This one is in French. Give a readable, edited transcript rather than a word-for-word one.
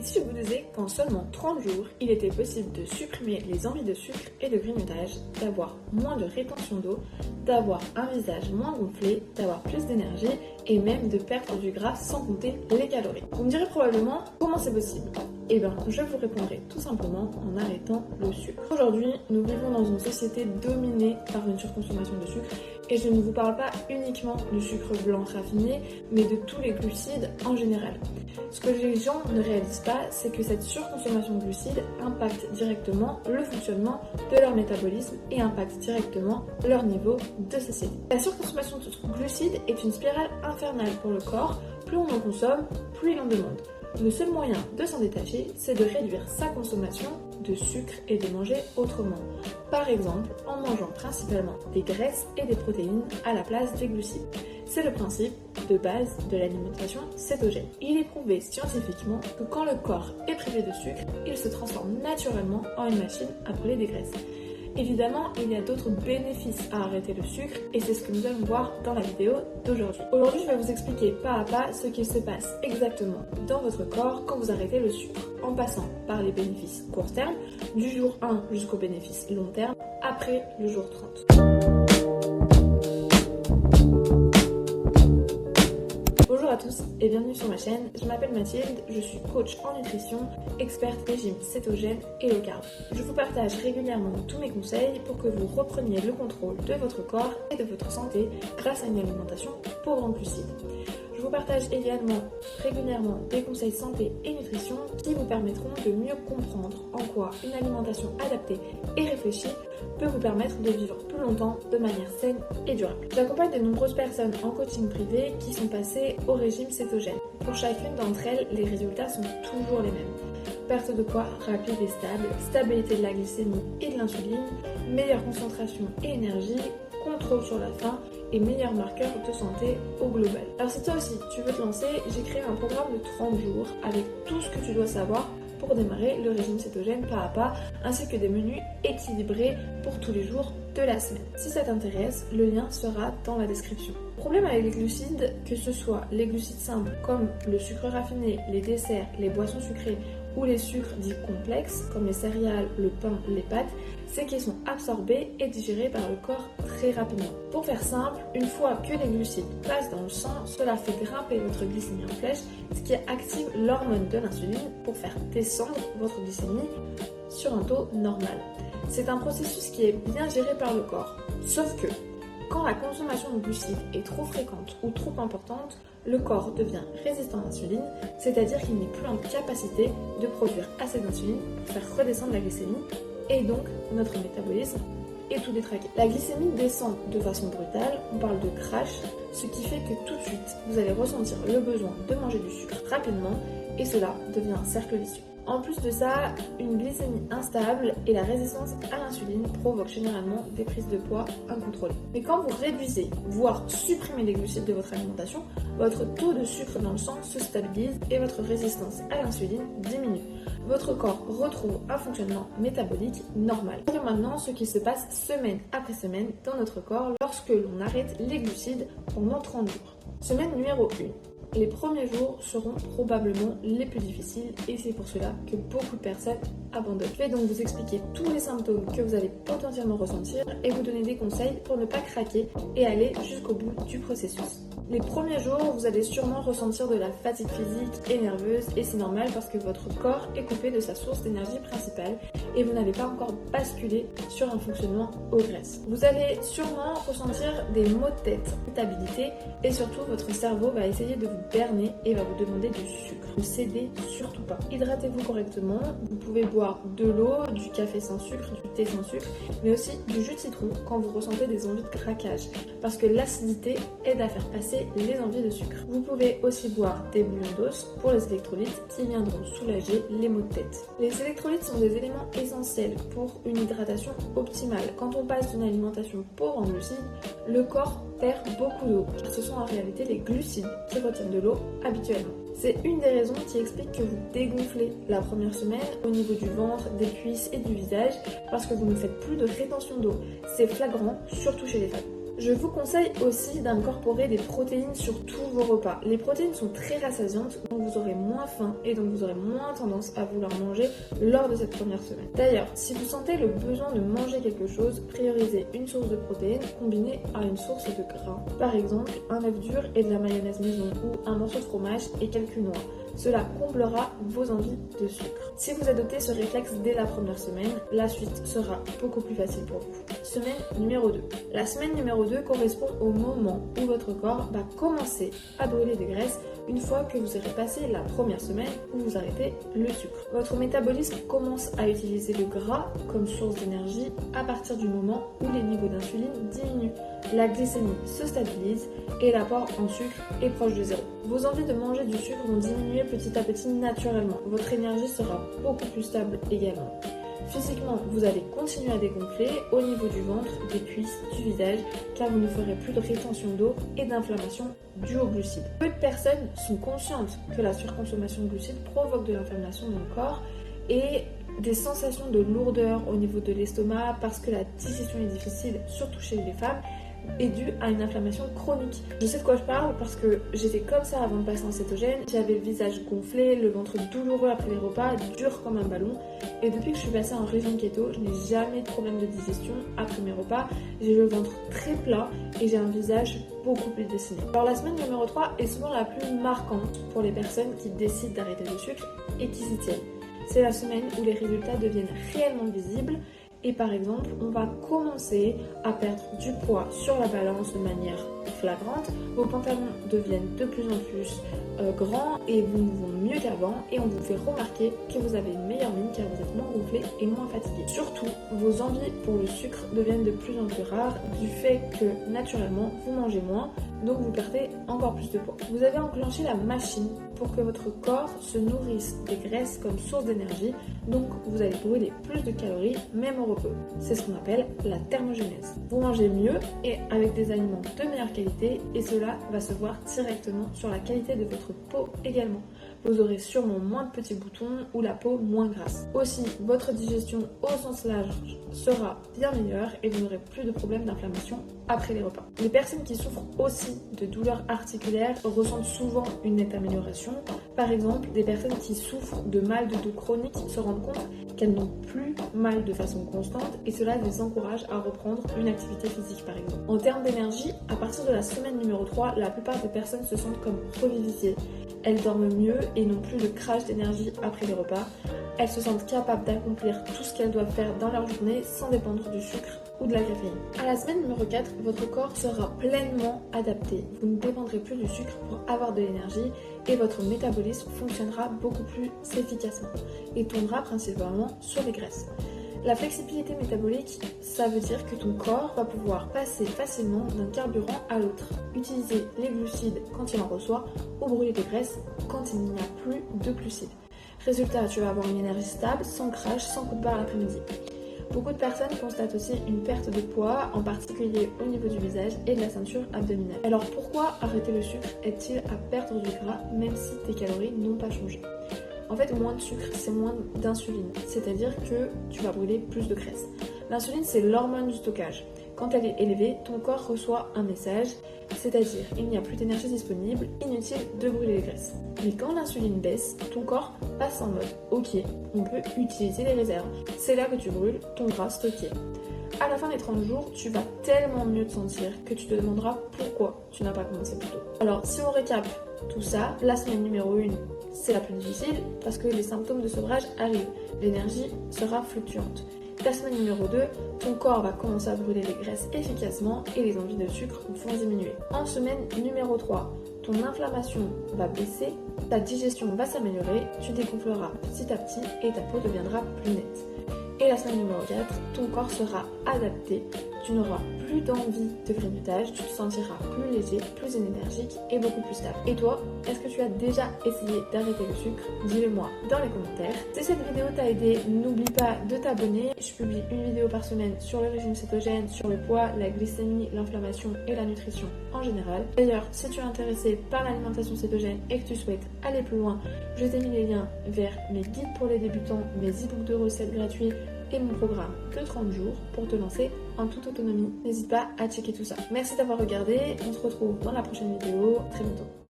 Et si je vous disais qu'en seulement 30 jours, il était possible de supprimer les envies de sucre et de grignotage, d'avoir moins de rétention d'eau, d'avoir un visage moins gonflé, d'avoir plus d'énergie et même de perdre du gras sans compter les calories. Vous me direz probablement comment c'est possible. Eh bien, je vous répondrai tout simplement en arrêtant le sucre. Aujourd'hui, nous vivons dans une société dominée par une surconsommation de sucre et je ne vous parle pas uniquement du sucre blanc raffiné, mais de tous les glucides en général. Ce que les gens ne réalisent pas, c'est que cette surconsommation de glucides impacte directement le fonctionnement de leur métabolisme et impacte directement leur niveau de satiété. La surconsommation de glucides est une spirale infernale pour le corps. Plus on en consomme, plus il en demande. Le seul moyen de s'en détacher, c'est de réduire sa consommation de sucre et de manger autrement. Par exemple, en mangeant principalement des graisses et des protéines à la place des glucides. C'est le principe de base de l'alimentation cétogène. Il est prouvé scientifiquement que quand le corps est privé de sucre, il se transforme naturellement en une machine à brûler des graisses. Évidemment, il y a d'autres bénéfices à arrêter le sucre et c'est ce que nous allons voir dans la vidéo d'aujourd'hui. Aujourd'hui, je vais vous expliquer pas à pas ce qu'il se passe exactement dans votre corps quand vous arrêtez le sucre, en passant par les bénéfices court terme, du jour 1 jusqu'au bénéfice long terme, après le jour 30. Bonjour à tous et bienvenue sur ma chaîne, je m'appelle Mathilde, je suis coach en nutrition, experte régime cétogène et low carb. Je vous partage régulièrement tous mes conseils pour que vous repreniez le contrôle de votre corps et de votre santé grâce à une alimentation pauvre en glucides. Je vous partage également régulièrement des conseils santé et nutrition qui vous permettront de mieux comprendre en quoi une alimentation adaptée et réfléchie peut vous permettre de vivre plus longtemps de manière saine et durable. J'accompagne de nombreuses personnes en coaching privé qui sont passées au régime cétogène. Pour chacune d'entre elles, les résultats sont toujours les mêmes. Perte de poids rapide et stable, stabilité de la glycémie et de l'insuline, meilleure concentration et énergie, contrôle sur la faim et meilleurs marqueurs de santé au global. Alors si toi aussi tu veux te lancer, j'ai créé un programme de 30 jours avec tout ce que tu dois savoir pour démarrer le régime cétogène pas à pas, ainsi que des menus équilibrés pour tous les jours de la semaine. Si ça t'intéresse, le lien sera dans la description. Le problème avec les glucides, que ce soit les glucides simples comme le sucre raffiné, les desserts, les boissons sucrées ou les sucres dits complexes comme les céréales, le pain, les pâtes, c'est qu'ils sont absorbés et digérés par le corps très rapidement. Pour faire simple, une fois que les glucides passent dans le sang, cela fait grimper votre glycémie en flèche, ce qui active l'hormone de l'insuline pour faire descendre votre glycémie sur un taux normal. C'est un processus qui est bien géré par le corps. Sauf que, quand la consommation de glucides est trop fréquente ou trop importante, le corps devient résistant à l'insuline, c'est-à-dire qu'il n'est plus en capacité de produire assez d'insuline pour faire redescendre la glycémie, et donc notre métabolisme est tout détraqué. La glycémie descend de façon brutale, on parle de crash, ce qui fait que tout de suite, vous allez ressentir le besoin de manger du sucre rapidement, et cela devient un cercle vicieux. En plus de ça, une glycémie instable et la résistance à l'insuline provoquent généralement des prises de poids incontrôlées. Mais quand vous réduisez, voire supprimez les glucides de votre alimentation, votre taux de sucre dans le sang se stabilise et votre résistance à l'insuline diminue. Votre corps retrouve un fonctionnement métabolique normal. Voyons maintenant ce qui se passe semaine après semaine dans notre corps lorsque l'on arrête les glucides pendant 30 jours. Semaine numéro 1. Les premiers jours seront probablement les plus difficiles et c'est pour cela que beaucoup de personnes abandonnent. Je vais donc vous expliquer tous les symptômes que vous allez potentiellement ressentir et vous donner des conseils pour ne pas craquer et aller jusqu'au bout du processus. Les premiers jours, vous allez sûrement ressentir de la fatigue physique et nerveuse et c'est normal parce que votre corps est coupé de sa source d'énergie principale et vous n'avez pas encore basculé sur un fonctionnement aux graisses. Vous allez sûrement ressentir des maux de tête, irritabilité et surtout votre cerveau va essayer de vous berner et va vous demander du sucre. Ne cédez surtout pas. Hydratez-vous correctement. Vous pouvez boire de l'eau, du café sans sucre, du thé sans sucre, mais aussi du jus de citron quand vous ressentez des envies de craquage parce que l'acidité aide à faire passer les envies de sucre. Vous pouvez aussi boire des bouillons d'os pour les électrolytes qui viendront soulager les maux de tête. Les électrolytes sont des éléments essentiels pour une hydratation optimale. Quand on passe d'une alimentation pauvre en glucides, le corps perd beaucoup d'eau. Ce sont en réalité les glucides qui retiennent de l'eau habituellement. C'est une des raisons qui explique que vous dégonflez la première semaine au niveau du ventre, des cuisses et du visage parce que vous ne faites plus de rétention d'eau. C'est flagrant, surtout chez les femmes. Je vous conseille aussi d'incorporer des protéines sur tous vos repas. Les protéines sont très rassasiantes, donc vous aurez moins faim et donc vous aurez moins tendance à vouloir manger lors de cette première semaine. D'ailleurs, si vous sentez le besoin de manger quelque chose, priorisez une source de protéines combinée à une source de gras. Par exemple, un œuf dur et de la mayonnaise maison ou un morceau de fromage et quelques noix. Cela comblera vos envies de sucre. Si vous adoptez ce réflexe dès la première semaine, la suite sera beaucoup plus facile pour vous. Semaine numéro 2. La semaine numéro 2 correspond au moment où votre corps va commencer à brûler des graisses une fois que vous aurez passé la première semaine où vous arrêtez le sucre. Votre métabolisme commence à utiliser le gras comme source d'énergie à partir du moment où les niveaux d'insuline diminuent. La glycémie se stabilise et l'apport en sucre est proche de zéro. Vos envies de manger du sucre vont diminuer petit à petit naturellement. Votre énergie sera beaucoup plus stable également. Physiquement, vous allez continuer à dégonfler au niveau du ventre, des cuisses, du visage, car vous ne ferez plus de rétention d'eau et d'inflammation due aux glucides. Peu de personnes sont conscientes que la surconsommation de glucides provoque de l'inflammation dans le corps et des sensations de lourdeur au niveau de l'estomac parce que la digestion est difficile, surtout chez les femmes, est due à une inflammation chronique. Je sais de quoi je parle parce que j'étais comme ça avant de passer en cétogène. J'avais le visage gonflé, le ventre douloureux après les repas, dur comme un ballon. Et depuis que je suis passée en régime keto, je n'ai jamais de problème de digestion après mes repas. J'ai le ventre très plat et j'ai un visage beaucoup plus dessiné. Alors la semaine numéro 3 est souvent la plus marquante pour les personnes qui décident d'arrêter le sucre et qui s'y tiennent. C'est la semaine où les résultats deviennent réellement visibles. Et par exemple, on va commencer à perdre du poids sur la balance de manière flagrante. Vos pantalons deviennent de plus en plus grands et vous vont mieux qu'avant. Et on vous fait remarquer que vous avez une meilleure mine car vous êtes moins gonflé et moins fatigué. Surtout, vos envies pour le sucre deviennent de plus en plus rares du fait que naturellement, vous mangez moins. Donc vous perdez encore plus de poids. Vous avez enclenché la machine pour que votre corps se nourrisse des graisses comme source d'énergie. Donc vous allez brûler plus de calories même au repos. C'est ce qu'on appelle la thermogenèse. Vous mangez mieux et avec des aliments de meilleure qualité et cela va se voir directement sur la qualité de votre peau également. Vous aurez sûrement moins de petits boutons ou la peau moins grasse. Aussi, votre digestion au sens large sera bien meilleure et vous n'aurez plus de problèmes d'inflammation après les repas. Les personnes qui souffrent aussi de douleurs articulaires ressentent souvent une nette amélioration. Par exemple, des personnes qui souffrent de mal de dos chronique se rendent compte qu'elles n'ont plus mal de façon constante et cela les encourage à reprendre une activité physique par exemple. En termes d'énergie, à partir de la semaine numéro 3, la plupart des personnes se sentent comme revivifiées. Elles dorment mieux et n'ont plus de crash d'énergie après les repas. Elles se sentent capables d'accomplir tout ce qu'elles doivent faire dans leur journée sans dépendre du sucre ou de la caféine. À la semaine numéro 4, votre corps sera pleinement adapté. Vous ne dépendrez plus du sucre pour avoir de l'énergie et votre métabolisme fonctionnera beaucoup plus efficacement et tournera principalement sur les graisses. La flexibilité métabolique, ça veut dire que ton corps va pouvoir passer facilement d'un carburant à l'autre, utiliser les glucides quand il en reçoit ou brûler des graisses quand il n'y a plus de glucides. Résultat, tu vas avoir une énergie stable, sans crash, sans coup de barre l'après-midi. Beaucoup de personnes constatent aussi une perte de poids, en particulier au niveau du visage et de la ceinture abdominale. Alors pourquoi arrêter le sucre aide-t-il à perdre du gras même si tes calories n'ont pas changé ? En fait, moins de sucre, c'est moins d'insuline, c'est-à-dire que tu vas brûler plus de graisse. L'insuline, c'est l'hormone du stockage. Quand elle est élevée, ton corps reçoit un message, c'est-à-dire il n'y a plus d'énergie disponible, inutile de brûler les graisses. Mais quand l'insuline baisse, ton corps passe en mode « Ok, on peut utiliser les réserves ». C'est là que tu brûles ton gras stocké. À la fin des 30 jours, tu vas tellement mieux te sentir que tu te demanderas pourquoi tu n'as pas commencé plus tôt. Alors, si on récap tout ça, la semaine numéro 1, c'est la plus difficile parce que les symptômes de sevrage arrivent. L'énergie sera fluctuante. La semaine numéro 2, ton corps va commencer à brûler les graisses efficacement et les envies de sucre vont diminuer. En semaine numéro 3, ton inflammation va baisser, ta digestion va s'améliorer, tu dégonfleras petit à petit et ta peau deviendra plus nette. Et la semaine numéro 4, ton corps sera adapté, tu n'auras plus d'envie de grignotage, tu te sentiras plus léger, plus énergique et beaucoup plus stable. Et toi, est-ce que tu as déjà essayé d'arrêter le sucre ? Dis-le moi dans les commentaires. Si cette vidéo t'a aidé, n'oublie pas de t'abonner. Je publie une vidéo par semaine sur le régime cétogène, sur le poids, la glycémie, l'inflammation et la nutrition en général. D'ailleurs, si tu es intéressé par l'alimentation cétogène et que tu souhaites aller plus loin, je t'ai mis les liens vers mes guides pour les débutants, mes e-books de recettes gratuits et mon programme de 30 jours pour te lancer en toute autonomie. N'hésite pas à checker tout ça. Merci d'avoir regardé, on se retrouve dans la prochaine vidéo très bientôt.